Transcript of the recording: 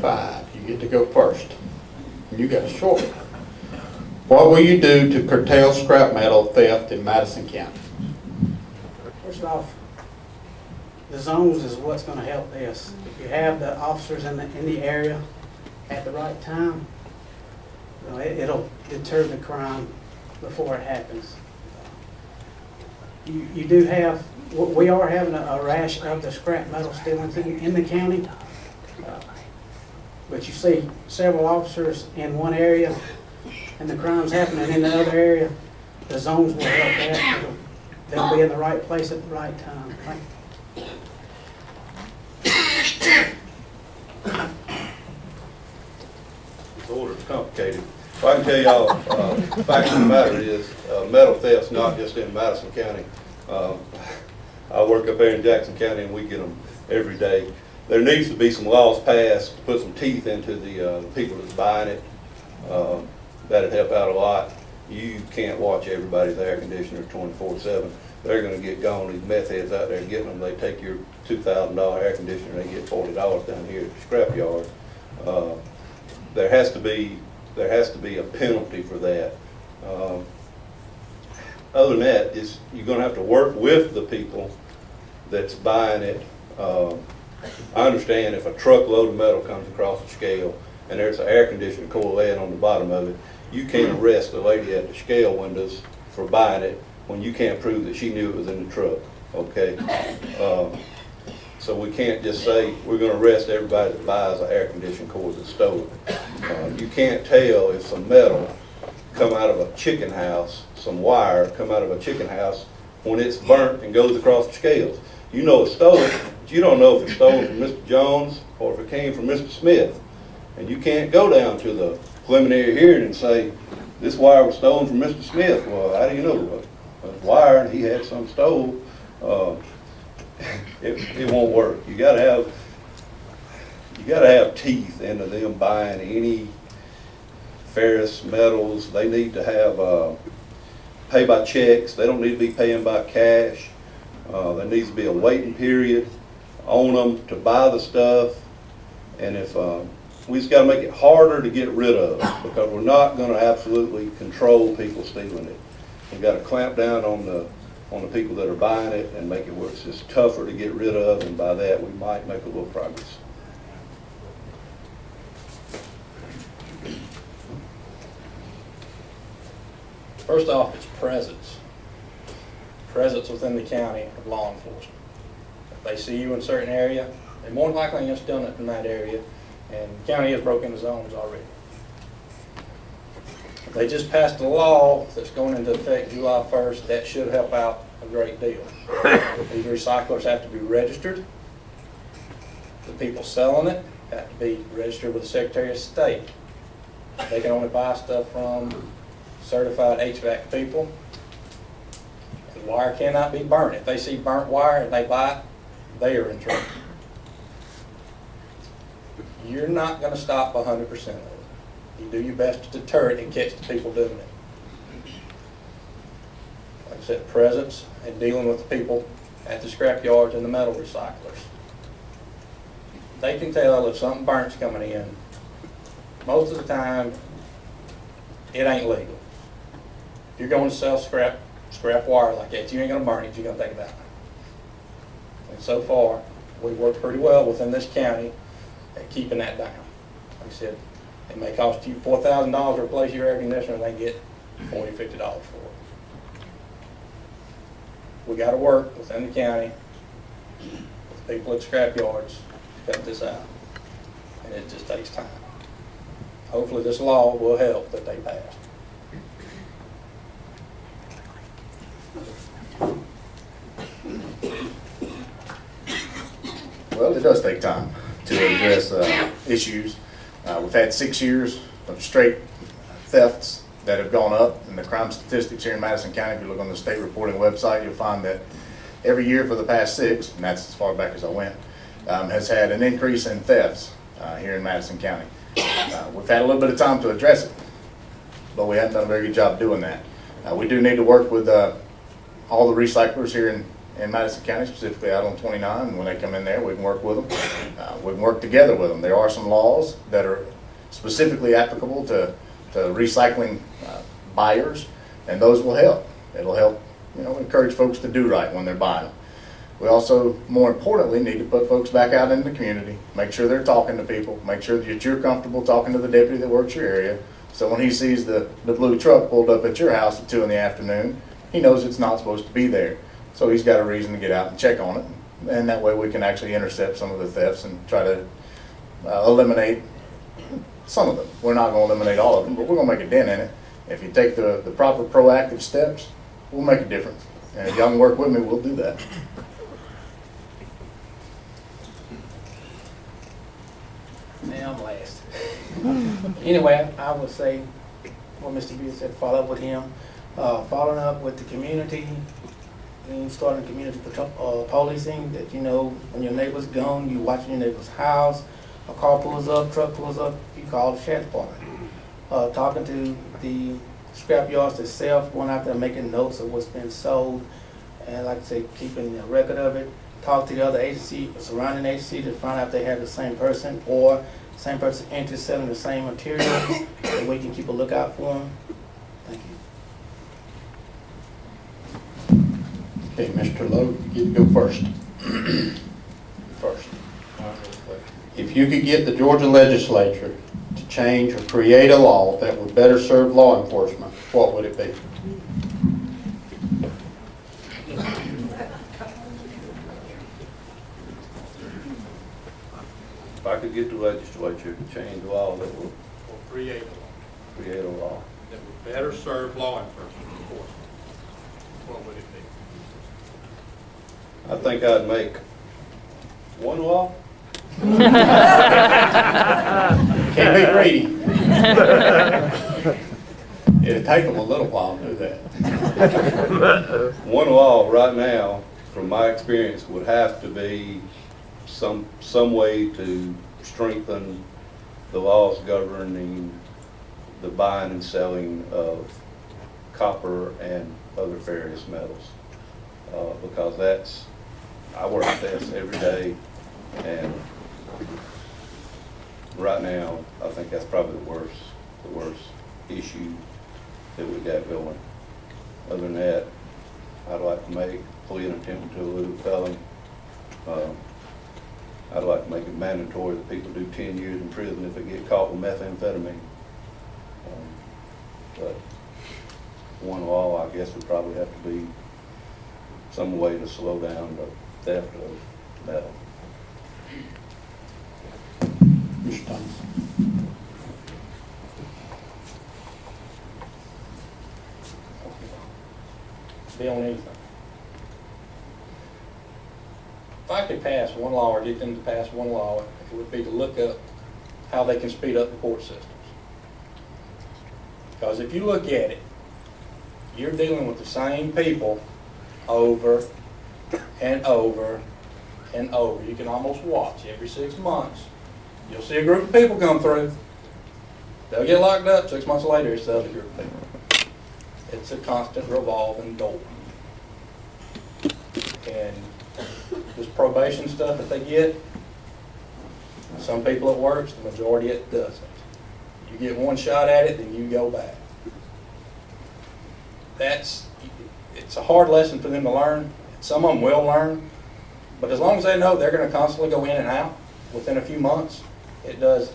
5. You get to go first. You got a short. What will you do to curtail scrap metal theft in Madison County? First off, the zones is what's going to help this. If you have the officers in the area at the right time, you know, it'll deter the crime before it happens. You do have, we are having a rash of the scrap metal stealing in the county. But you see several officers in one area and the crime's happening in the other area, the zones will help that. They'll be in the right place at the right time. The order's complicated. If I can tell y'all, the fact of the matter is, metal theft's not just in Madison County. I work up there in Jackson County and we get them every day. There needs to be some laws passed to put some teeth into the people that's buying it. That'd help out a lot. You can't watch everybody's air conditioner 24/7. They're going to get gone. These meth heads out there getting them. They take your $2,000 air conditioner and they get $40 down here at the scrap yard. There has to be a penalty for that. Other than that, you're going to have to work with the people that's buying it. I understand if a truckload of metal comes across the scale and there's an air conditioner coil laying on the bottom of it, you can't arrest the lady at the scale windows for buying it when you can't prove that she knew it was in the truck, okay? So we can't just say we're going to arrest everybody that buys an air conditioner coil that's stolen. You can't tell if some metal come out of a chicken house, some wire come out of a chicken house when it's burnt and goes across the scales. You know it's stolen, but you don't know if it's stolen from Mr. Jones or if it came from Mr. Smith. And you can't go down to the preliminary hearing and say, this wire was stolen from Mr. Smith. Well, how do you know? It was wire and he had some stole. It won't work. You gotta have teeth into them buying any ferrous metals. They need to have pay by checks. They don't need to be paying by cash. There needs to be a waiting period on them to buy the stuff. And if we just got to make it harder to get rid of, because we're not going to absolutely control people stealing it. We've got to clamp down on the people that are buying it and make it where it's just tougher to get rid of, and by that we might make a little progress. First off, it's presence. Presence within the county of law enforcement. If they see you in a certain area, they're more than likely just done it in that area, and the county has broken the zones already. They just passed a law that's going into effect July 1st. That should help out a great deal. These recyclers have to be registered. The people selling it have to be registered with the Secretary of State. They can only buy stuff from certified HVAC people. The wire cannot be burnt. If they see burnt wire and they buy it, they are in trouble. You're not going to stop 100% of it. You do your best to deter it and catch the people doing it. Like I said, presence and dealing with the people at the scrap yards and the metal recyclers. They can tell if something burnt's coming in. Most of the time, it ain't legal. If you're going to sell scrap wire like that, you ain't going to burn it, you're going to take it out. And so far, we've worked pretty well within this county at keeping that down. Like I said, it may cost you $4,000 to replace your air conditioner, and they get $40, $50 for it. We got to work within the county with people at scrap yards to cut this out, and it just takes time. Hopefully this law will help that they passed. Well, it does take time to address issues. We've had 6 years of straight thefts that have gone up, and the crime statistics here in Madison County, if you look on the state reporting website, you'll find that every year for the past 6, and that's as far back as I went, has had an increase in thefts here in Madison County. We've had a little bit of time to address it, but we haven't done a very good job doing that. We do need to work with all the recyclers here in Madison County, specifically out on 29. And when they come in there, we can work with them. We can work together with them. There are some laws that are specifically applicable to recycling buyers, and those will help. It'll help, encourage folks to do right when they're buying them. We also, more importantly, need to put folks back out in the community, make sure they're talking to people, make sure that you're comfortable talking to the deputy that works your area. So when he sees the blue truck pulled up at your house at 2 in the afternoon, he knows it's not supposed to be there. So he's got a reason to get out and check on it. And that way we can actually intercept some of the thefts and try to eliminate some of them. We're not going to eliminate all of them, but we're going to make a dent in it. If you take the proper proactive steps, we'll make a difference. And if y'all can work with me, we'll do that. Now I'm last. Anyway, I would say what Mr. Beard said, follow up with him, following up with the community, and starting community policing, that when your neighbor's gone, you watching your neighbor's house, a car pulls up, truck pulls up, you call the sheriff department. Talking to the scrap yards itself, going out there making notes of what's been sold, and like I say, keeping a record of it. Talk to the other agency, surrounding agency, to find out if they have the same person or same person into selling the same material, and we can keep a lookout for them. Thank you. Okay, Mr. Lowe, you get to go first. First. If you could get the Georgia legislature to change or create a law that would better serve law enforcement, what would it be? If I could get the legislature to change the law that would Or create a law create a law, that would better serve law enforcement, what would it be? I think I'd make one law. Can't be greedy. It'll take them a little while to do that. One law right now, from my experience, would have to be some way to strengthen the laws governing the buying and selling of copper and other ferrous metals. Because I work with this every day, and right now, I think that's probably the worst issue that we got going. Other than that, I'd like to make plea and attempt to elude a felon. I'd like to make it mandatory that people do 10 years in prison if they get caught with methamphetamine. But one law, I guess, would probably have to be some way to slow down the theft of metal. Mr. Thomas. Be on anything. If I could pass one law or get them to pass one law, it would be to look up how they can speed up the court systems. Because if you look at it, you're dealing with the same people over and over and over. You can almost watch every 6 months. You'll see a group of people come through. They'll get locked up. 6 months later, it's the other group of people. It's a constant revolving door. And this probation stuff that they get, some people it works, the majority it doesn't. You get one shot at it, then you go back. It's a hard lesson for them to learn. Some of them will learn, but as long as they know they're going to constantly go in and out within a few months, it does